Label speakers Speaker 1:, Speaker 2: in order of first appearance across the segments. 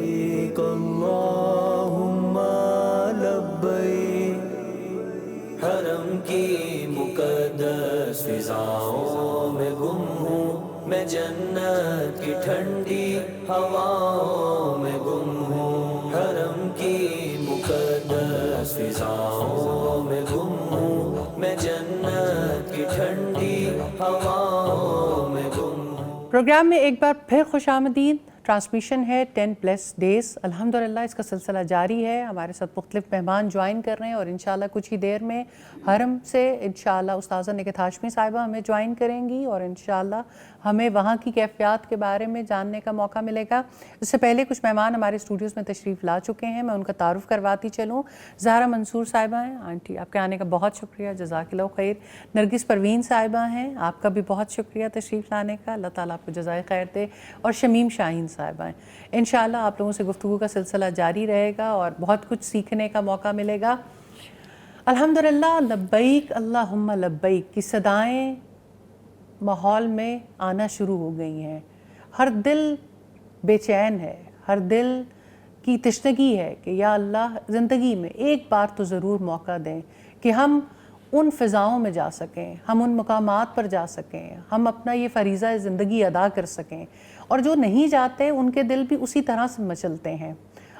Speaker 1: لبیک اللہم لبیک. حرم کی مقدس فضاؤں میں گم ہوں میں، جنت کی ٹھنڈی ہواؤں میں گم ہوں. حرم کی مقدس فضاؤں میں گم ہوں میں، جنت کی ٹھنڈی ہواؤں میں گم ہوں.
Speaker 2: پروگرام میں ایک بار پھر خوش آمدید. ٹرانسمیشن ہے 10+ ڈیز. الحمدللہ اس کا سلسلہ جاری ہے. ہمارے ساتھ مختلف مہمان جوائن کر رہے ہیں اور انشاءاللہ کچھ ہی دیر میں حرم سے انشاءاللہ استاذہ نکہت ہاشمی صاحبہ ہمیں جوائن کریں گی اور انشاءاللہ ہمیں وہاں کی کیفیات کے بارے میں جاننے کا موقع ملے گا. اس سے پہلے کچھ مہمان ہمارے اسٹوڈیوز میں تشریف لا چکے ہیں. میں ان کا تعارف کرواتی چلوں. زہرا منصور صاحبہ ہیں. آنٹی آپ کے آنے کا بہت شکریہ، جزاک اللہ خیر. نرگس پروین صاحبہ ہیں، آپ کا بھی بہت شکریہ تشریف لانے کا، اللہ تعالیٰ آپ کو جزائے خیر دے. اور شمیم شاہین صاحبہ ہیں. انشاءاللہ آپ لوگوں سے گفتگو کا سلسلہ جاری رہے گا اور بہت کچھ سیکھنے کا موقع ملے گا. الحمدللہ لبیک اللہم لبیک کی صدائیں ماحول میں آنا شروع ہو گئی ہیں. ہر دل بے چین ہے، ہر دل کی تشنگی ہے کہ یا اللہ زندگی میں ایک بار تو ضرور موقع دیں کہ ہم ان فضاؤں میں جا سکیں، ہم ان مقامات پر جا سکیں، ہم اپنا یہ فریضہ زندگی ادا کر سکیں. اور جو نہیں جاتے ان کے دل بھی اسی طرح سے مچلتے ہیں.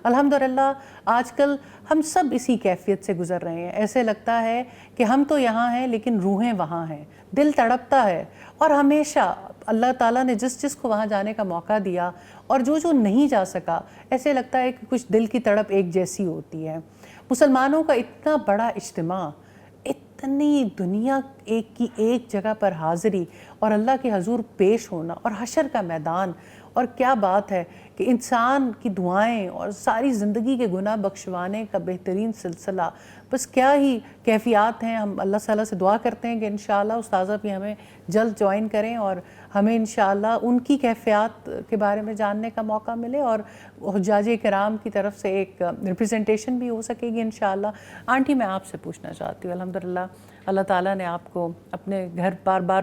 Speaker 2: الحمدللہ آج کل ہم سب اسی کیفیت سے گزر رہے ہیں. ایسے لگتا ہے کہ ہم تو یہاں ہیں لیکن روحیں وہاں ہیں. دل تڑپتا ہے اور ہمیشہ اللہ تعالیٰ نے جس کو وہاں جانے کا موقع دیا اور جو نہیں جا سکا، ایسے لگتا ہے کہ کچھ دل کی تڑپ ایک جیسی ہوتی ہے. مسلمانوں کا اتنا بڑا اجتماع، اتنی دنیا کی ایک جگہ پر حاضری اور اللہ کے حضور پیش ہونا اور حشر کا میدان، اور کیا بات ہے کہ انسان کی دعائیں اور ساری زندگی کے گناہ بخشوانے کا بہترین سلسلہ. بس کیا ہی کیفیات ہیں. ہم اللہ تعالیٰ سے دعا کرتے ہیں کہ انشاءاللہ استاذہ بھی ہمیں جلد جوائن کریں اور ہمیں انشاءاللہ ان کی کیفیات کے بارے میں جاننے کا موقع ملے اور حجاج کرام کی طرف سے ایک ریپریزنٹیشن بھی ہو سکے گی انشاءاللہ. آنٹی میں آپ سے پوچھنا چاہتی ہوں، الحمدللہ اللہ تعالیٰ نے آپ کو اپنے گھر بار بار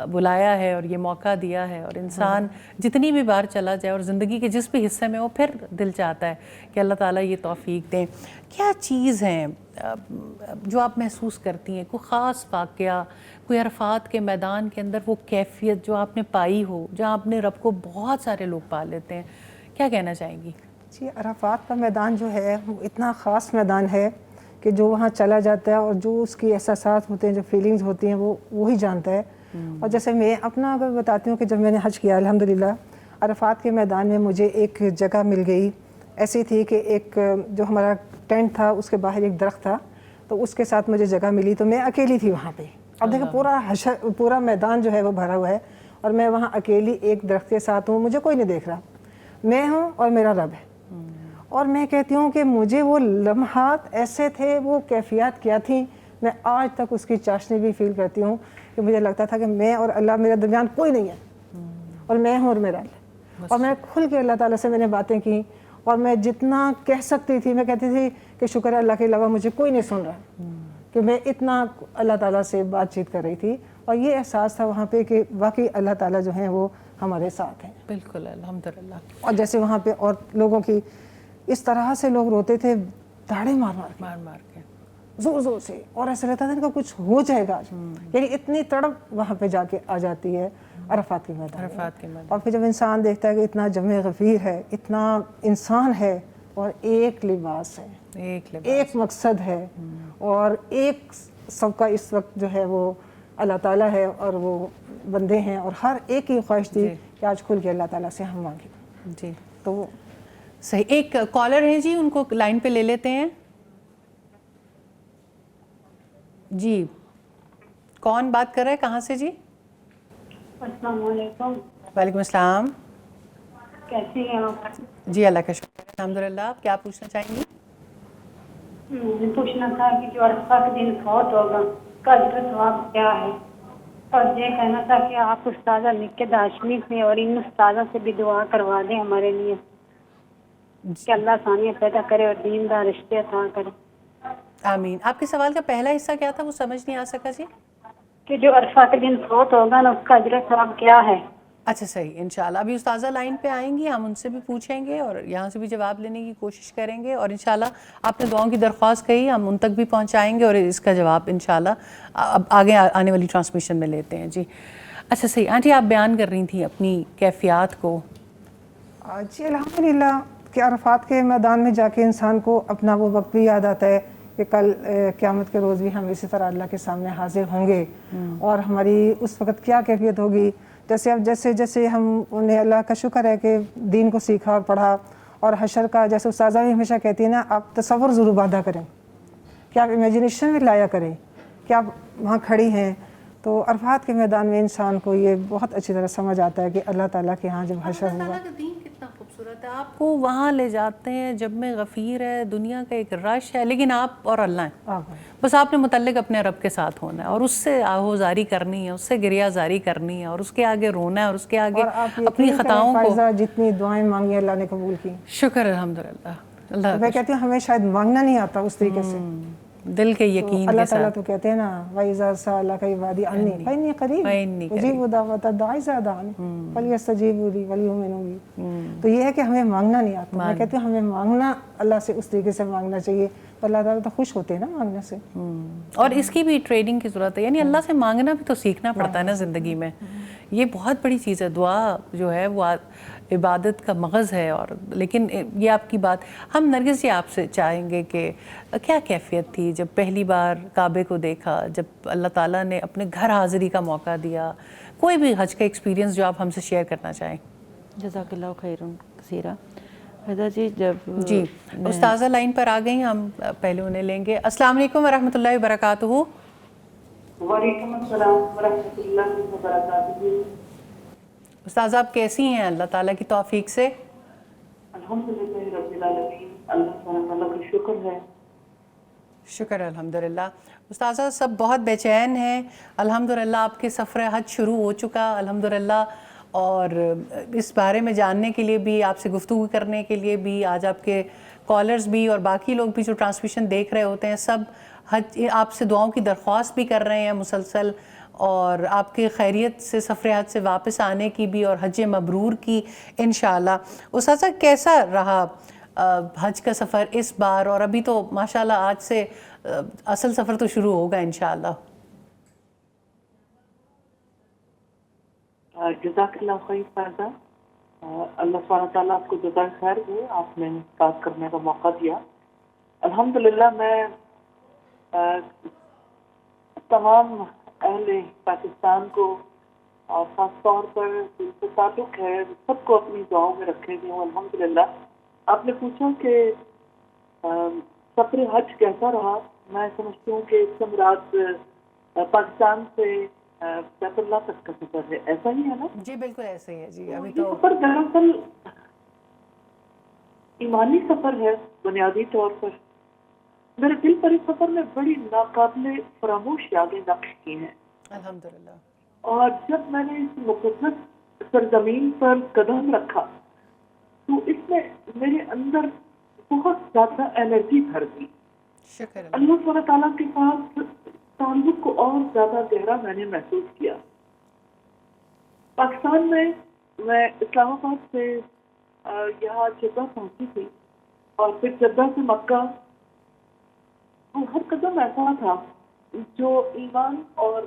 Speaker 2: بلایا ہے اور یہ موقع دیا ہے، اور انسان جتنی بھی بار چلا جائے اور زندگی کے جس بھی حصے میں وہ پھر دل چاہتا ہے کہ اللہ تعالیٰ یہ توفیق دیں. کیا چیز ہیں جو آپ محسوس کرتی ہیں، کوئی خاص واقعہ، کوئی عرفات کے میدان کے اندر وہ کیفیت جو آپ نے پائی ہو جہاں اپنے رب کو بہت سارے لوگ پا لیتے ہیں؟ کیا کہنا چاہیں گی؟
Speaker 3: جی، عرفات کا میدان جو ہے وہ اتنا خاص میدان ہے کہ جو وہاں چلا جاتا ہے اور جو اس کی احساسات ہوتے ہیں، جو فیلنگز ہوتی ہیں، وہ وہی جانتا ہے. اور جیسے میں اپنا اگر بتاتی ہوں کہ جب میں نے حج کیا الحمدللہ، عرفات کے میدان میں مجھے ایک جگہ مل گئی. ایسی تھی کہ ایک جو ہمارا ٹینٹ تھا اس کے باہر ایک درخت تھا، تو اس کے ساتھ مجھے جگہ ملی، تو میں اکیلی تھی وہاں پہ. اب دیکھیں پورا میدان جو ہے وہ بھرا ہوا ہے اور میں وہاں اکیلی ایک درخت کے ساتھ ہوں. مجھے کوئی نہیں دیکھ رہا، میں ہوں اور میرا رب ہے. اور میں کہتی ہوں کہ مجھے وہ لمحات ایسے تھے، وہ کیفیات کیا تھیں، میں آج تک اس کی چاشنی بھی فیل کرتی ہوں کہ مجھے لگتا تھا کہ میں اور اللہ، میرے درمیان کوئی نہیں ہے اور میں ہوں اور میرا اللہ. اور میں کھل کے اللہ تعالیٰ سے میں نے باتیں کی اور میں جتنا کہہ سکتی تھی میں کہتی تھی کہ شکر ہے اللہ کے علاوہ مجھے کوئی نہیں سن رہا، کہ میں اتنا اللہ تعالیٰ سے بات چیت کر رہی تھی. اور یہ احساس تھا وہاں پہ کہ واقعی اللہ تعالیٰ جو ہیں وہ ہمارے ساتھ ہیں.
Speaker 2: بالکل الحمدللہ.
Speaker 3: اور جیسے وہاں پہ اور لوگوں کی اس طرح سے لوگ روتے تھے، داڑے مار کے زور زور سے، اور ایسا لگتا تھا ان کا کچھ ہو جائے گا. یعنی اتنی تڑپ وہاں پہ جا کے آ جاتی ہے عرفات کے میدان. اور پھر جب انسان دیکھتا ہے کہ اتنا جمع غفیر ہے، اتنا انسان ہے اور ایک لباس ہے، ایک مقصد ہے، اور ایک سب کا اس وقت جو ہے وہ اللہ تعالیٰ ہے اور وہ بندے ہیں، اور ہر ایک کی خواہش تھی کہ آج کھل کے اللہ تعالیٰ سے ہم مانگیں.
Speaker 2: جی
Speaker 3: تو
Speaker 2: صحیح. ایک کالر ہیں جی، ان کو لائن پہ لے لیتے ہیں. جی کون بات کر رہے ہیں، کہاں سے جی؟
Speaker 4: السلام علیکم.
Speaker 2: وعلیکم السلام.
Speaker 4: کیسی ہیں آپ؟
Speaker 2: جی اللہ کا شکر ہے الحمدللہ. آپ کیا پوچھنا چاہیں گی؟
Speaker 4: مجھے پوچھنا تھا کہ جو عرفہ کے دن فوت ہوگا کا اجر و ثواب کیا ہے، اور یہ کہنا تھا کہ آپ استاذہ نکہت ہاشمی سے اور ان استاذہ سے بھی دعا کروا دیں ہمارے لیے کہ اللہ آسانیاں پیدا کرے اور دیندار رشتے عطا کرے.
Speaker 2: آمین. آپ کے سوال کا پہلا حصہ کیا تھا، وہ سمجھ نہیں آ سکا جی؟
Speaker 4: کہ جو عرفہ کے دن فوت ہوگا نا اس کا اجر و ثواب کیا ہے.
Speaker 2: اچھا صحیح انشاءاللہ. ابھی استاذہ لائن پہ آئیں گی, ہم ان سے بھی پوچھیں گے اور یہاں سے بھی جواب لینے کی کوشش کریں گے, اور انشاءاللہ آپ نے دعاؤں کی درخواست کہی, ہم ان تک بھی پہنچائیں گے اور اس کا جواب انشاءاللہ اب آگے آنے والی ٹرانسمیشن میں لیتے ہیں. جی اچھا صحیح. آنٹی آپ بیان کر رہی تھیں اپنی کیفیات کو.
Speaker 3: جی الحمدللہ کہ عرفات کے میدان میں جا کے انسان کو اپنا وہ وقت بھی یاد آتا ہے کہ کل قیامت کے روز بھی ہم اسی طرح اللہ کے سامنے حاضر ہوں گے, اور ہماری اس وقت کیا کیفیت ہوگی. جیسے اب جیسے ہم انہیں اللہ کا شکر ہے کہ دین کو سیکھا اور پڑھا, اور حشر کا جیسے استاذہ بھی ہمیشہ کہتی ہیں نا, آپ تصور ضرور باندھا کریں, کہ آپ امیجنیشن میں لایا کریں کہ آپ وہاں کھڑی ہیں. تو عرفات کے میدان میں انسان کو یہ بہت اچھی طرح سمجھ آتا ہے کہ اللہ تعالیٰ کے ہاں جب حشر
Speaker 2: اللہ
Speaker 3: ہوگا.
Speaker 2: تعالیٰ کا دین کتنا خوبصورت ہے, آپ کو وہاں لے جاتے ہیں جب میں غفیر ہے, دنیا کا ایک رش ہے, لیکن آپ اور اللہ ہیں. بس آپ نے متعلق اپنے رب کے ساتھ ہونا ہے, اور اس سے آہوزاری کرنی ہے, اس سے گریہ زاری کرنی ہے, اور اس کے آگے رونا ہے, اور اس کے آگے اپنی خطاؤں کو.
Speaker 3: جتنی دعائیں مانگی اللہ نے قبول کی.
Speaker 2: شکر الحمدللہ. اللہ
Speaker 3: میں کہتی ہوں ہمیں شاید مانگنا نہیں آتا اس طریقے سے,
Speaker 2: دل کے یقین
Speaker 3: اللہ
Speaker 2: کے
Speaker 3: تعالیٰ
Speaker 2: ساتھ.
Speaker 3: تو کہتے ہیں نا وَإِذَا سَأَلَكَ عِبَادِي عَنِّي فَإِنِّي قَرِيبٌ أُجِيبُ دَعْوَةَ الدَّاعِ إِذَا دَعَانِ فَلْيَسْتَجِيبُوا لِي وَلْيُؤْمِنُوا بِي. تو یہ ہے کہ ہمیں مانگنا نہیں آتا. میں کہتی ہوں ہمیں مانگنا اللہ سے اس طریقے سے مانگنا چاہیے, تو اللہ تعالیٰ تو خوش ہوتے ہیں نا مانگنے سے.
Speaker 2: اور اس کی بھی ٹریننگ کی ضرورت ہے, یعنی اللہ سے مانگنا بھی تو سیکھنا پڑتا ہے نا زندگی میں. یہ بہت بڑی چیز ہے. دعا جو ہے وہ عبادت کا مغز ہے. اور لیکن یہ آپ کی بات, ہم نرگس جی آپ سے چاہیں گے کہ کیا کیفیت تھی جب پہلی بار کعبے کو دیکھا, جب اللہ تعالیٰ نے اپنے گھر حاضری کا موقع دیا, کوئی بھی حج کا ایکسپیرینس جو آپ ہم سے شیئر کرنا چاہیں.
Speaker 5: جزاک اللہ خیر کثیرہ. فیضا جی جب
Speaker 2: جی استاذہ لائن پر آ گئی, ہم پہلے انہیں لیں گے. السلام علیکم ورحمۃ اللہ وبرکاتہ.
Speaker 6: وعلیکم السلام ورحمۃ اللہ وبرکاتہ.
Speaker 2: استاذہ آپ کیسی ہیں اللہ تعالیٰ کی توفیق سے؟
Speaker 6: الحمدللہ رب العالمین, اللہ تعالیٰ کا شکر ہے.
Speaker 2: شکر الحمدللہ. استاذہ سب بہت بے چین ہیں. الحمدللہ آپ کے سفر حج شروع ہو چکا الحمدللہ, اور اس بارے میں جاننے کے لیے بھی, آپ سے گفتگو کرنے کے لیے بھی, آج آپ کے کالرز بھی اور باقی لوگ بھی جو ٹرانسمیشن دیکھ رہے ہوتے ہیں, سب حج آپ سے دعاؤں کی درخواست بھی کر رہے ہیں مسلسل, اور آپ کے خیریت سے سفر حج سے واپس آنے کی بھی, اور حج مبرور کی انشاءاللہ. استاذہ کیسا رہا حج کا سفر اس بار, اور ابھی تو ماشاءاللہ آج سے اصل سفر تو شروع ہوگا انشاءاللہ.
Speaker 6: جزاک اللہ خیر فیضا. اللہ سبحانہ تعالیٰ آپ کو جزائے خیر دے, آپ نے بات کرنے کا موقع دیا. الحمدللہ میں تمام اہل پاکستان کو, اور خاص طور پر جن سے تعلق ہے, سب کو اپنی دعاؤں میں رکھے ہوئے ہوں. الحمدللہ آپ نے پوچھا کہ سفر حج کیسا رہا. میں سمجھتی ہوں کہ اس سے مراد پاکستان سے بیت اللہ تک کا سفر ہے, ایسا ہی ہے نا؟
Speaker 2: جی بالکل ایسے ہی ہے. جی ابھی
Speaker 6: یہ
Speaker 2: تو
Speaker 6: سفر دراصل ایمانی سفر ہے بنیادی طور پر. میرے دل پر اس سفر میں بڑی ناقابل فراموش یادیں نقش کی ہیں.
Speaker 2: الحمدللہ.
Speaker 6: اور جب میں نے اس مقدس سرزمین پر قدم رکھا تو اس میں میرے اندر بہت زیادہ انرجی بھر گئی.
Speaker 2: شکر
Speaker 6: اللہ سبحانہ تعالیٰ کے ساتھ تعلق کو اور زیادہ گہرا میں نے محسوس کیا. پاکستان میں اسلام آباد سے یہاں جدہ پہنچی تھی, اور پھر جدہ سے مکہ. تو ہر قدم ایسا تھا جو ایمان اور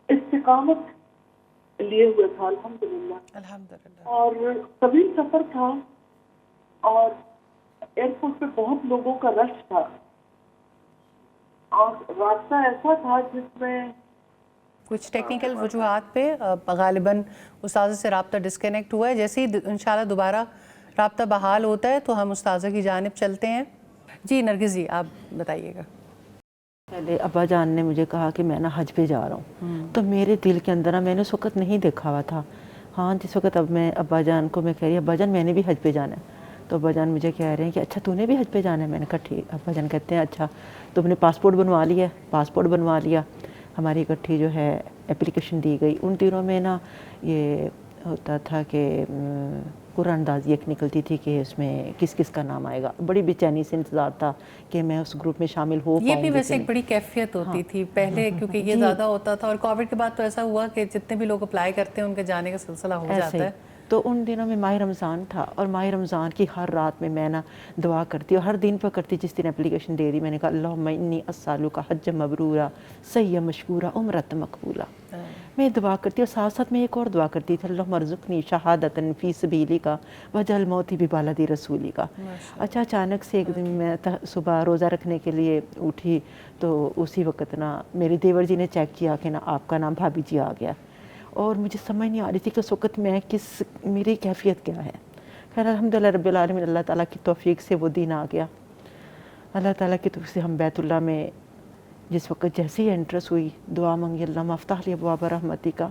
Speaker 6: استقامت لیے ہوئے تھا الحمدللہ.
Speaker 2: الحمدللہ.
Speaker 6: اور طویل سفر تھا, اور ایئرپورٹ پہ بہت لوگوں کا رش تھا, اور راستہ ایسا تھا جس میں
Speaker 2: کچھ ٹیکنیکل وجوہات پہ غالباً استاذہ سے رابطہ ڈسکنیکٹ ہوا ہے. جیسے ہی انشاءاللہ دوبارہ رابطہ بحال ہوتا ہے تو ہم استاذہ کی جانب چلتے ہیں. جی نرگس جی آپ بتائیے گا.
Speaker 5: پہلے ابا جان نے مجھے کہا کہ میں نا حج پہ جا رہا ہوں, تو میرے دل کے اندر میں نے اس وقت نہیں دیکھا ہوا تھا. ہاں جس وقت اب میں ابا جان کو میں کہہ رہی ابا جان میں نے بھی حج پہ جانا ہے, تو ابا جان مجھے کہہ رہے ہیں کہ اچھا تو نے بھی حج پہ جانا ہے. میں نے کہا ٹھیک. ابا جان کہتے ہیں اچھا تم نے پاسپورٹ بنوا لیا؟ پاسپورٹ بنوا لیا. ہماری اکٹھی جو ہے اپلیکیشن دی گئی. ان دنوں میں نا یہ ہوتا تھا کہ قرآن اندازی ایک نکلتی تھی کہ اس میں کس کس کا نام آئے گا. بڑی بے چینی سے انتظار تھا کہ میں اس گروپ میں شامل ہو پاؤں
Speaker 2: یہ
Speaker 5: گی.
Speaker 2: بھی ویسے ایک بڑی کیفیت ہوتی تھی پہلے کیونکہ یہ زیادہ ہوتا تھا, اور کووڈ کے بعد تو ایسا ہوا کہ جتنے بھی لوگ اپلائی کرتے ہیں ان کے جانے کا سلسلہ ہو جاتا ہے.
Speaker 5: تو ان دنوں میں ماہ رمضان تھا, اور ماہ رمضان کی ہر رات میں نا دعا کرتی, اور ہر دن پر کرتی. جس دن اپلیکیشن دے دی میں نے کہا اللہم انی اسالک حج مبرورا سعی مشکورا عمرۃ مقبولا. میں دعا کرتی, اور ساتھ ساتھ میں ایک اور دعا کرتی تھی اللہم ارزقنی شہادۃ فی سبیلک واجعل موتی ببلد رسولک. اچھا اچانک سے ایک دن میں صبح روزہ رکھنے کے لیے اٹھی تو اسی وقت نا میرے دیور جی نے چیک کیا کہ نا آپ کا نام بھابھی جی آ گیا, اور مجھے سمجھ نہیں آ رہی تھی کہ اس وقت میں میری کیفیت کیا ہے. خیر الحمدللہ رب العالمین, اللہ تعالیٰ کی توفیق سے وہ دن آ گیا. اللہ تعالیٰ کی توفیق سے ہم بیت اللہ میں جس وقت جیسے ہی انٹرس ہوئی دعا مانگی اللہم افتح لی ابواب رحمتی کا.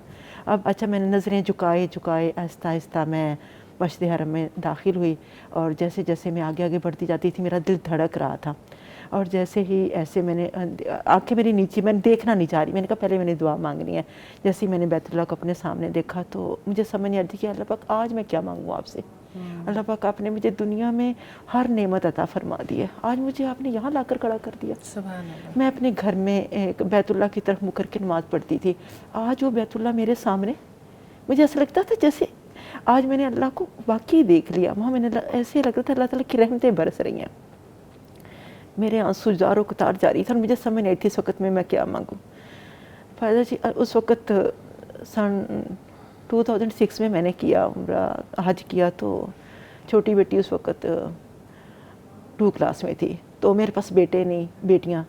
Speaker 5: اب اچھا میں نے نظریں جھکائے آہستہ آہستہ میں مسجد حرم میں داخل ہوئی, اور جیسے جیسے میں آگے آگے بڑھتی جاتی تھی میرا دل دھڑک رہا تھا, اور جیسے ہی ایسے میں نے آنکھیں میری نیچے, میں نے دیکھنا نہیں چاہ رہی, میں نے کہا پہلے میں نے دعا مانگنی ہے. جیسے ہی میں نے بیت اللہ کو اپنے سامنے دیکھا تو مجھے سمجھ نہیں آتی کہ اللہ پاک آج میں کیا مانگوں آپ سے. اللہ پاک آپ نے مجھے دنیا میں ہر نعمت عطا فرما دی ہے, آج مجھے آپ نے یہاں لا کر کھڑا کر دیا.
Speaker 2: سبحان اللہ.
Speaker 5: میں اپنے گھر میں ایک بیت اللہ کی طرف منہ کر کے نماز پڑھتی تھی, آج وہ بیت اللہ میرے سامنے, مجھے ایسا لگتا تھا جیسے آج میں نے اللہ کو واقعی دیکھ لیا. وہاں میں نے ایسے لگ رہا تھا اللہ تعالیٰ کی رحمتیں برس رہی ہیں. میرے آنسو جاروں قطار جاری تھا, اور مجھے سمجھ نہیں تھی اس وقت میں کیا مانگوں. فائدہ جی اس وقت سن 2006 میں نے کیا عمرہ حج کیا, تو چھوٹی بیٹی اس وقت 2 کلاس میں تھی, تو میرے پاس بیٹے نہیں بیٹیاں,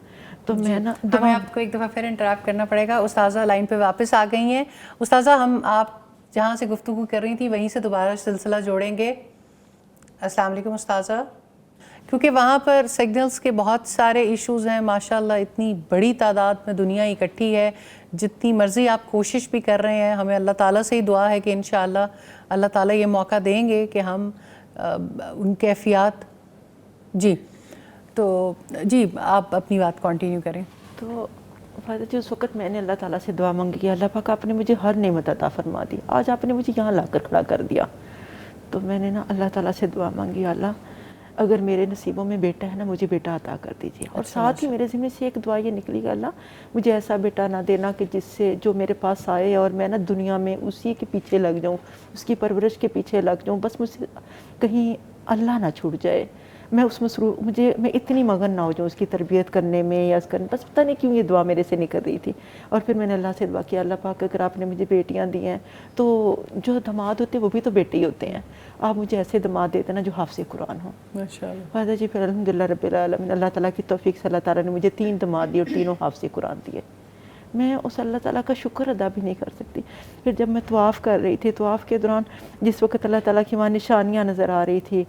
Speaker 5: تو میں نا
Speaker 2: ہمیں آپ کو ایک دفعہ پھر انٹریکٹ کرنا پڑے گا. استاذہ لائن پہ واپس آ گئی ہیں. استاذہ ہم آپ جہاں سے گفتگو کر رہی تھی وہیں سے دوبارہ سلسلہ جوڑیں گے. السلام علیکم استاذہ. کیونکہ وہاں پر سگنلز کے بہت سارے ایشوز ہیں ماشاءاللہ, اتنی بڑی تعداد میں دنیا اکٹھی ہے, جتنی مرضی آپ کوشش بھی کر رہے ہیں, ہمیں اللہ تعالیٰ سے ہی دعا ہے کہ انشاءاللہ اللہ تعالیٰ یہ موقع دیں گے کہ ہم ان کیفیات. جی تو جی آپ اپنی بات کنٹینیو کریں.
Speaker 5: تو فائدہ جی اس وقت میں نے اللہ تعالیٰ سے دعا مانگی کہ اللہ پاک آپ نے مجھے ہر نعمت عطا فرما دی, آج آپ نے مجھے یہاں لا کر کھڑا کر دیا. تو میں نے نا اللہ تعالیٰ سے دعا مانگی اللہ اگر میرے نصیبوں میں بیٹا ہے نا مجھے بیٹا عطا کر دیجیے. اور ساتھ ہی میرے ذمہ سے ایک دعا یہ نکلی کہ اللہ مجھے ایسا بیٹا نہ دینا کہ جس سے جو میرے پاس آئے اور میں نا دنیا میں اسی کے پیچھے لگ جاؤں, اس کی پرورش کے پیچھے لگ جاؤں, بس مجھ سے کہیں اللہ نہ چھوٹ جائے, میں اس میں اتنی مگن نہ ہو جاؤں اس کی تربیت کرنے میں یا اس کرنے, بس پتہ نہیں کیوں یہ دعا میرے سے نکل رہی تھی. اور پھر میں نے اللہ سے دعا کیا اللہ پاک اگر آپ نے مجھے بیٹیاں دی ہیں تو جو داماد ہوتے ہیں وہ بھی تو بیٹے ہی ہوتے ہیں, آپ مجھے ایسے داماد دیتے نا جو حافظ قرآن ہوں.
Speaker 2: ماشاءاللہ.
Speaker 5: فائدہ جی پھر الحمدللہ رب العالمین اللہ تعالیٰ کی توفیق سے اللہ تعالیٰ نے مجھے 3 داماد دیے اور تینوں حافظ قرآن دیے. میں اس اللہ تعالیٰ کا شکر ادا بھی نہیں کر سکتی. پھر جب میں طواف کر رہی تھی, طواف کے دوران جس وقت اللہ تعالیٰ کی وہاں نشانیاں نظر آ رہی تھی,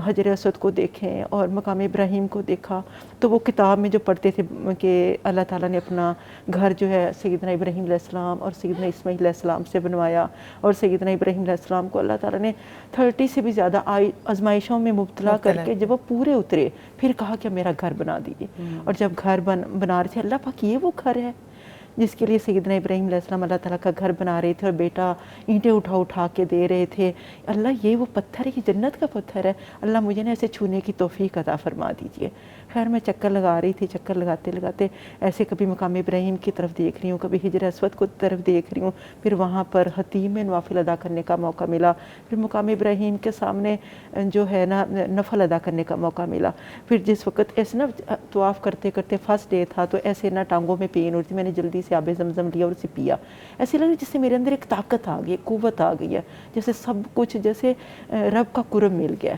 Speaker 5: حجر اسود کو دیکھیں اور مقام ابراہیم کو دیکھا, تو وہ کتاب میں جو پڑھتے تھے کہ اللہ تعالیٰ نے اپنا گھر جو ہے سیدنا ابراہیم علیہ السلام اور سیدنا اسماعیل علیہ السلام سے بنوایا, اور سیدنا ابراہیم علیہ السلام کو اللہ تعالیٰ نے 30 سے بھی زیادہ آزمائشوں میں مبتلا کر کے جب وہ پورے اترے پھر کہا کہ میرا گھر بنا دیجیے. اور جب گھر بنا رہے تھے اللہ پاک یہ وہ گھر ہے جس کے لیے سیدنا ابراہیم علیہ السلام اللہ تعالیٰ کا گھر بنا رہے تھے, اور بیٹا اینٹیں اٹھا کے دے رہے تھے. اللہ یہ وہ پتھر ہے, یہ جنت کا پتھر ہے, اللہ مجھے نا ایسے چھونے کی توفیق عطا فرما دیجیے. خیر میں چکر لگا رہی تھی, چکر لگاتے لگاتے ایسے کبھی مقام ابراہیم کی طرف دیکھ رہی ہوں, کبھی حجر اسود کو طرف دیکھ رہی ہوں, پھر وہاں پر حتیم میں نوافل ادا کرنے کا موقع ملا, پھر مقام ابراہیم کے سامنے جو ہے نا نفل ادا کرنے کا موقع ملا. پھر جس وقت ایسے نا طواف کرتے کرتے فرسٹ ڈے تھا تو ایسے نا ٹانگوں میں پین ہوتی, میں نے جلدی سے آب زمزم لیا اور اسے پیا. ایسے لگا جس سے میرے اندر ایک طاقت آ گئی, قوت آ گئی ہے, جیسے سب کچھ جیسے رب کا قرب مل گیا.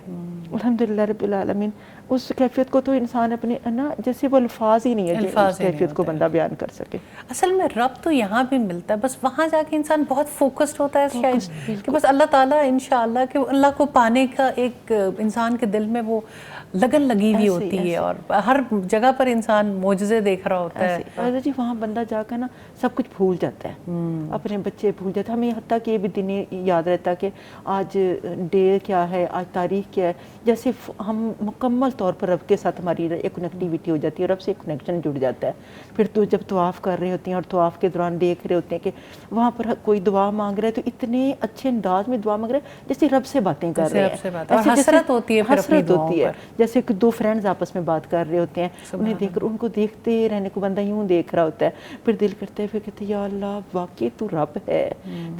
Speaker 5: الحمدللہ رب العالمین. اس کیفیت کو تو انسان اپنے نا جیسے وہ الفاظ ہی نہیں ہے کہ اس کیفیت کو بندہ بیان کر سکے.
Speaker 2: اصل میں رب تو یہاں بھی ملتا ہے, بس وہاں جا کے انسان بہت فوکسڈ ہوتا ہے شاید کہ بس اللہ تعالیٰ انشاءاللہ کہ اللہ کو پانے کا ایک انسان کے دل میں وہ لگن لگی ہوئی ہوتی ہے, اور ہر جگہ پر انسان معجزے دیکھ رہا ہوتا ہے.
Speaker 5: جی وہاں بندہ جا کر نا سب کچھ بھول جاتا ہے, اپنے بچے بھول جاتے ہیں. ہمیں حتیٰ کہ یہ بھی دن یاد رہتا ہے کہ آج ڈے کیا ہے, آج تاریخ کیا ہے, جیسے ہم مکمل طور پر رب کے ساتھ ہماری ایک کنیکٹیویٹی ہو جاتی ہے، رب سے ایک کنیکشن جڑ جاتا ہے. پھر تو جب طواف کر رہے ہوتے ہیں اور طواف کے دوران دیکھ رہے ہوتے ہیں کہ وہاں پر کوئی دعا مانگ رہا ہے تو اتنے اچھے انداز میں دعا مانگ رہا ہے جیسے رب سے باتیں کر رہے ہیں.
Speaker 2: اور حسرت ہوتی ہے پھر اپنی دعاؤں
Speaker 5: ہوتی ہے
Speaker 2: پر.
Speaker 5: جیسے کہ دو فرینڈز آپس میں بات کر رہے ہوتے ہیں، انہیں دیکھ کر ان کو دیکھتے رہنے کو بندہ یوں دیکھ رہا ہوتا ہے، پھر دل کرتا ہے، پھر کہتے ہیں یا اللہ واقعی تو رب ہے.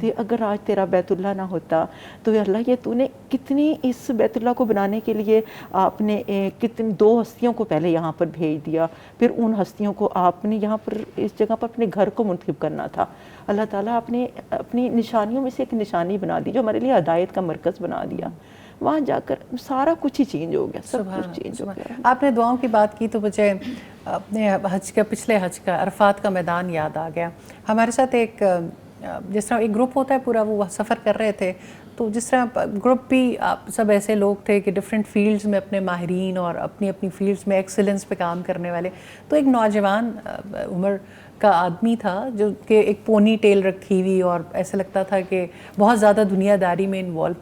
Speaker 5: تو اگر آج تیرا بیت اللہ نہ ہوتا تو یا اللہ یہ تو نے کتنی اس بیت اللہ کو بنانے کے لیے آپ نے کتنی 2 ہستیوں کو پہلے یہاں پر بھیج دیا، پھر ان ہستیوں کو آپ نے یہاں پر اس جگہ پر اپنے گھر کو منتخب کرنا تھا. اللہ تعالیٰ آپ نے اپنی نشانیوں میں سے ایک نشانی بنا دی جو ہمارے لیے ہدایت کا مرکز بنا دیا. وہاں جا کر سارا کچھ ہی چینج ہو گیا، سب کچھ چینج ہو گیا.
Speaker 2: آپ نے دعاؤں کی بات کی تو مجھے اپنے پچھلے حج کا عرفات کا میدان یاد آ گیا. ہمارے ساتھ ایک جس طرح ایک گروپ ہوتا ہے پورا، وہ سفر کر رہے تھے، تو جس طرح گروپ بھی سب ایسے لوگ تھے کہ ڈفرینٹ فیلڈز میں اپنے ماہرین اور اپنی اپنی فیلڈز میں ایکسلنس پہ کام کرنے والے. تو ایک نوجوان عمر کا آدمی تھا جو کہ ایک پونی ٹیل رکھی ہوئی اور ایسے لگتا تھا کہ بہت زیادہ دنیا داری میں انوالو.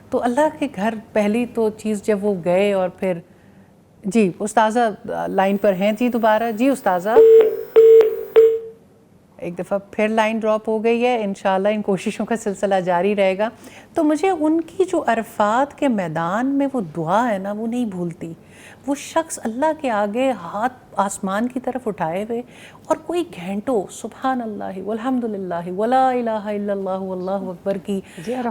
Speaker 2: تو اللہ کے گھر پہلی تو چیز جب وہ گئے اور پھر جی استاذہ لائن پر ہیں جی دوبارہ. جی استاذہ ایک دفعہ پھر لائن ڈراپ ہو گئی ہے، انشاءاللہ ان کوششوں کا سلسلہ جاری رہے گا. تو مجھے ان کی جو عرفات کے میدان میں وہ دعا ہے نا وہ نہیں بھولتی. وہ شخص اللہ کے آگے ہاتھ آسمان کی طرف اٹھائے ہوئے اور کوئی گھنٹوں سبحان اللہ والحمدللہ ولا الہ الا اللہ واللہ اکبر کی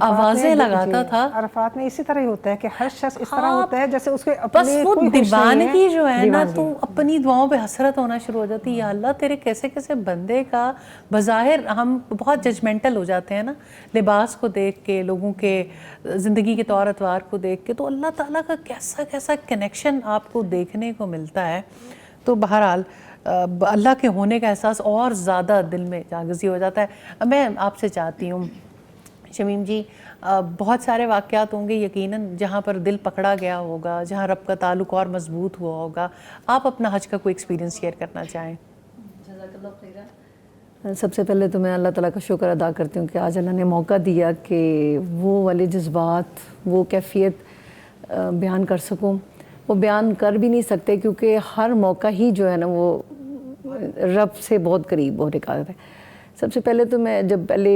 Speaker 2: آوازیں لگاتا تھا.
Speaker 3: عرفات میں اسی طرح ہی ہوتا ہے کہ ہر شخص اس طرح ہوتا ہے جیسے اس کے
Speaker 2: بس
Speaker 3: اپنے
Speaker 2: وہ
Speaker 3: کوئی ہوش نہیں
Speaker 2: دیوانگی جو ہے نا
Speaker 3: دیوانگی.
Speaker 2: تو اپنی دعاؤں پہ حسرت ہونا شروع ہو جاتی ہے. یا اللہ تیرے کیسے کیسے بندے کا بظاہر ہم بہت ججمنٹل ہو جاتے ہیں نا لباس کو دیکھ کے، لوگوں کے زندگی کے طور اتوار کو دیکھ کے، تو اللہ تعالیٰ کا کیسا کیسا کنیکشن آپ کو دیکھنے کو ملتا ہے. تو بہرحال اللہ کے ہونے کا احساس اور زیادہ دل میں جاگزی ہو جاتا ہے. میں آپ سے چاہتی ہوں شمیم جی، بہت سارے واقعات ہوں گے یقیناً جہاں پر دل پکڑا گیا ہوگا، جہاں رب کا تعلق اور مضبوط ہوا ہوگا. آپ اپنا حج کا کوئی ایکسپیرینس شیئر کرنا چاہیں؟
Speaker 7: سب سے پہلے تو میں اللہ تعالیٰ کا شکر ادا کرتی ہوں کہ آج اللہ نے موقع دیا کہ وہ والے جذبات، وہ کیفیت بیان کر سکوں. وہ بیان کر بھی نہیں سکتے کیونکہ ہر موقع ہی جو ہے نا وہ رب سے بہت قریب ہونے کا ہے. سب سے پہلے تو میں جب پہلے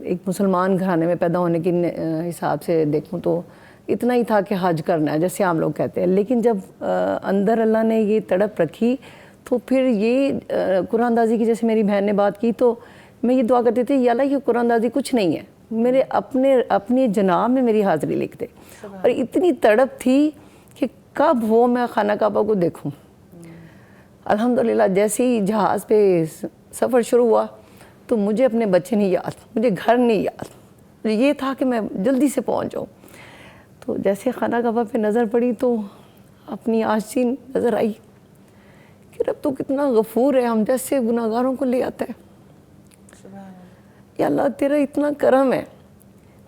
Speaker 7: ایک مسلمان گھرانے میں پیدا ہونے کے حساب سے دیکھوں تو اتنا ہی تھا کہ حج کرنا ہے جیسے عام لوگ کہتے ہیں. لیکن جب اندر اللہ نے یہ تڑپ رکھی تو پھر یہ قرآن اندازی کی، جیسے میری بہن نے بات کی، تو میں یہ دعا کرتی تھی یا اللہ یہ قرآن اندازی کچھ نہیں ہے، میرے اپنے جناب میں میری حاضری لکھ دے. اور اتنی تڑپ تھی کہ کب وہ میں خانہ کعبہ کو دیکھوں. الحمدللہ جیسے ہی جہاز پہ سفر شروع ہوا تو مجھے اپنے بچے نہیں یاد، مجھے گھر نہیں یاد، یہ تھا کہ میں جلدی سے پہنچ جاؤں. تو جیسے خانہ کعبہ پہ نظر پڑی تو اپنی آستین نظر آئی کہ رب تو کتنا غفور ہے، ہم جیسے گناہگاروں کو لے آتا ہے. یا اللہ تیرا اتنا کرم ہے،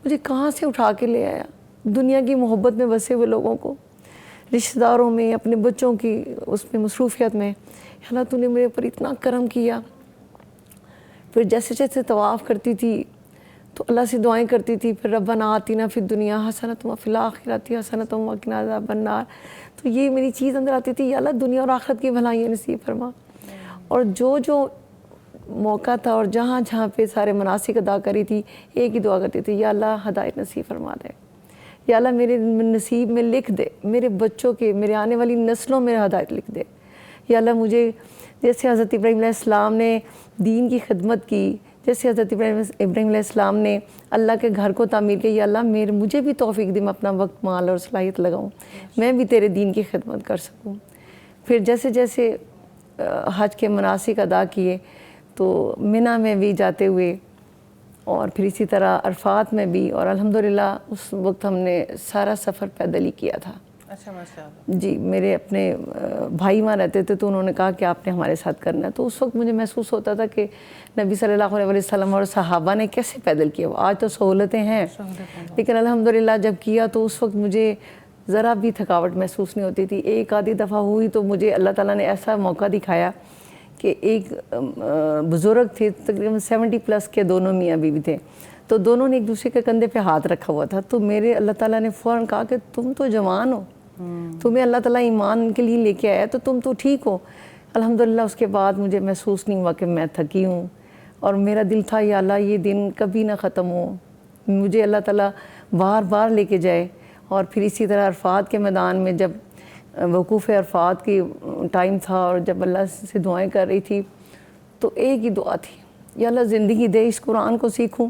Speaker 7: مجھے کہاں سے اٹھا کے لے آیا. دنیا کی محبت میں بسے ہوئے لوگوں کو، رشتہ داروں میں، اپنے بچوں کی اس میں مصروفیت میں، یا اللہ تو نے میرے اوپر اتنا کرم کیا. پھر جیسے جیسے طواف کرتی تھی تو اللہ سے دعائیں کرتی تھی. پھر ربنا آتنا فی الدنیا حسنۃ وفی الآخرۃ حسنۃ وقنا عذاب النار. تو یہ میری چیز اندر آتی تھی، یا اللہ دنیا اور آخرت کی بھلائیاں نصیب فرما. اور جو موقع تھا اور جہاں جہاں پہ سارے مناسک ادا کری تھی، ایک ہی دعا کرتی تھی، یا اللہ ہدایت نصیب فرما دے. یا اللہ میرے نصیب میں لکھ دے، میرے بچوں کے، میرے آنے والی نسلوں میں ہدایت لکھ دے. یا اللہ مجھے جیسے حضرت ابراہیم علیہ السلام نے دین کی خدمت کی، جیسے حضرت ابراہیم علیہ السلام نے اللہ کے گھر کو تعمیر کیا، یا اللہ مجھے بھی توفیق دے، میں اپنا وقت، مال اور صلاحیت لگاؤں، میں بھی تیرے دین کی خدمت کر سکوں. پھر جیسے جیسے حج کے مناسک ادا کیے تو منی میں بھی جاتے ہوئے، اور پھر اسی طرح عرفات میں بھی. اور الحمدللہ اس وقت ہم نے سارا سفر پیدل ہی کیا تھا.
Speaker 2: اچھا ماشاء اللہ.
Speaker 7: جی میرے اپنے بھائی وہاں رہتے تھے تو انہوں نے کہا کہ آپ نے ہمارے ساتھ کرنا ہے. تو اس وقت مجھے محسوس ہوتا تھا کہ نبی صلی اللہ علیہ وسلم اور صحابہ نے کیسے پیدل کیا. آج تو سہولتیں ہیں لیکن الحمدللہ جب کیا تو اس وقت مجھے ذرا بھی تھکاوٹ محسوس نہیں ہوتی تھی. ایک آدھی دفعہ ہوئی تو مجھے اللہ تعالیٰ نے ایسا موقع دکھایا کہ ایک بزرگ تھے، تقریباً 70+ کے، دونوں میاں بیوی تھے. تو دونوں نے ایک دوسرے کے کندھے پہ ہاتھ رکھا ہوا تھا. تو میرے اللہ تعالیٰ نے فوراً کہا کہ تم تو جوان ہو, تمہیں اللہ تعالیٰ ایمان کے لیے لے کے آیا تو تم تو ٹھیک ہو. الحمدللہ اس کے بعد مجھے محسوس نہیں ہوا کہ میں تھکی ہوں, اور میرا دل تھا یا اللہ یہ دن کبھی نہ ختم ہو, مجھے اللہ تعالیٰ بار بار لے کے جائے. اور پھر اسی طرح عرفات کے میدان میں جب وقوف عرفات کی ٹائم تھا اور جب اللہ سے دعائیں کر رہی تھی تو ایک ہی دعا تھی, یا اللہ زندگی دے, اس قرآن کو سیکھوں,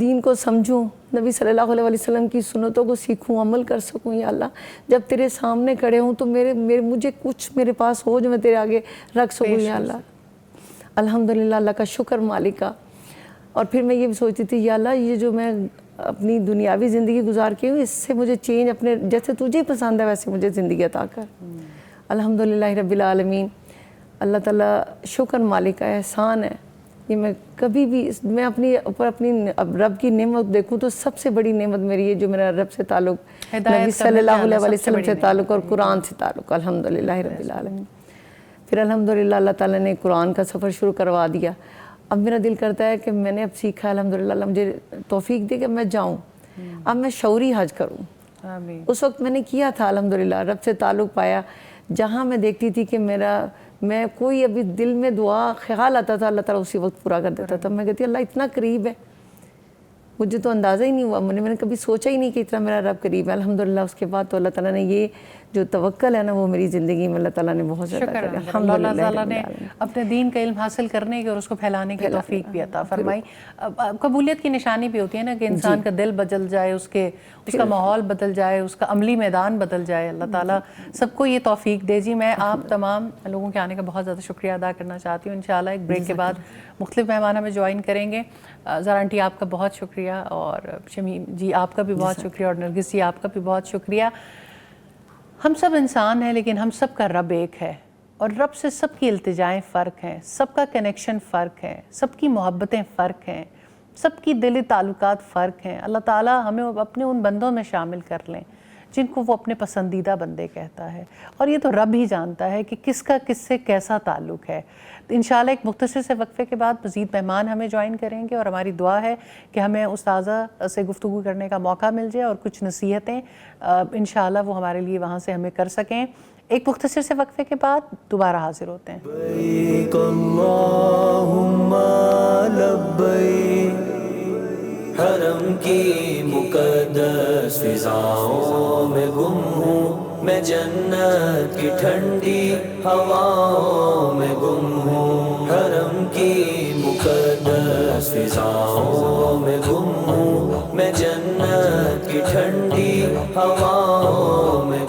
Speaker 7: دین کو سمجھوں, نبی صلی اللہ علیہ وسلم کی سنتوں کو سیکھوں, عمل کر سکوں. یا اللہ جب تیرے سامنے کھڑے ہوں تو مجھے کچھ میرے پاس ہو جو میں تیرے آگے رکھ سکوں. یا اللہ الحمدللہ, اللہ کا شکر مالک کا. اور پھر میں یہ بھی سوچتی تھی یا اللہ یہ جو میں اپنی دنیاوی زندگی گزار کے ہوں اس سے مجھے چینج اپنے جیسے تجھے پسند ہے ویسے مجھے زندگی عطا کر. الحمدللہ رب العالمین, اللہ تعالیٰ شکر مالک کا احسان ہے. یہ میں کبھی بھی میں اپنی اوپر اپنی رب کی نعمت دیکھوں تو سب سے بڑی نعمت میری ہے جو میرا رب سے تعلق, نبی صلی اللہ علیہ وسلم سے تعلق اور قرآن سے تعلق. الحمدللہ رب العالمین. پھر الحمدللہ اللہ تعالیٰ نے قرآن کا سفر شروع کروا دیا. اب میرا دل کرتا ہے کہ میں نے اب سیکھا الحمدللہ, اللہ مجھے توفیق دے کہ میں جاؤں, اب میں شعوری حج کروں. اس وقت میں نے کیا تھا الحمدللہ, رب سے تعلق پایا. جہاں میں دیکھتی تھی کہ میں کوئی ابھی دل میں دعا خیال آتا تھا اللہ تعالیٰ اسی وقت پورا کر دیتا تھا. میں کہتی اللہ اتنا قریب ہے, مجھے تو اندازہ ہی نہیں ہوا, میں نے کبھی سوچا ہی نہیں کہ اتنا میرا رب قریب ہے. الحمدللہ اس کے بعد تو اللہ تعالیٰ نے یہ جو توکل ہے نا وہ میری زندگی میں اللہ تعالیٰ نے بہت زیادہ کیا.
Speaker 2: اللہ تعالیٰ نے اپنے دین کا علم حاصل کرنے کی اور اس کو پھیلانے کی توفیق بھی عطا فرمائی. قبولیت کی نشانی بھی ہوتی ہے نا کہ انسان کا دل بدل جائے, اس کا ماحول بدل جائے, اس کا عملی میدان بدل جائے. اللہ تعالیٰ سب کو یہ توفیق دے جی. میں آپ تمام لوگوں کے آنے کا بہت زیادہ شکریہ ادا کرنا چاہتی ہوں. انشاءاللہ ایک بریک کے بعد مختلف مہمان ہمیں جوائن کریں گے. زہرا آنٹی آپ کا بہت شکریہ, اور شمیم جی آپ کا بھی بہت شکریہ, اور نرگس جی آپ کا بھی بہت شکریہ. ہم سب انسان ہیں لیکن ہم سب کا رب ایک ہے, اور رب سے سب کی التجائیں فرق ہیں, سب کا کنیکشن فرق ہے, سب کی محبتیں فرق ہیں, سب کی دلی تعلقات فرق ہیں. اللہ تعالیٰ ہمیں اپنے ان بندوں میں شامل کر لیں جن کو وہ اپنے پسندیدہ بندے کہتا ہے, اور یہ تو رب ہی جانتا ہے کہ کس کا کس سے کیسا تعلق ہے. انشاءاللہ ایک مختصر سے وقفے کے بعد مزید مہمان ہمیں جوائن کریں گے, اور ہماری دعا ہے کہ ہمیں استاذہ سے گفتگو کرنے کا موقع مل جائے اور کچھ نصیحتیں انشاءاللہ وہ ہمارے لیے وہاں سے ہمیں کر سکیں. ایک مختصر سے وقفے کے بعد دوبارہ حاضر ہوتے ہیں.
Speaker 1: لبیک اللہم لبیک, حرم کی مقدس فضاؤں میں گم ہوں, میں جنت کی ٹھنڈی ہواؤں میں گم ہوں. حرم کی مقدس فضاؤں میں گم ہوں, میں جنت کی ٹھنڈی ہواؤں میں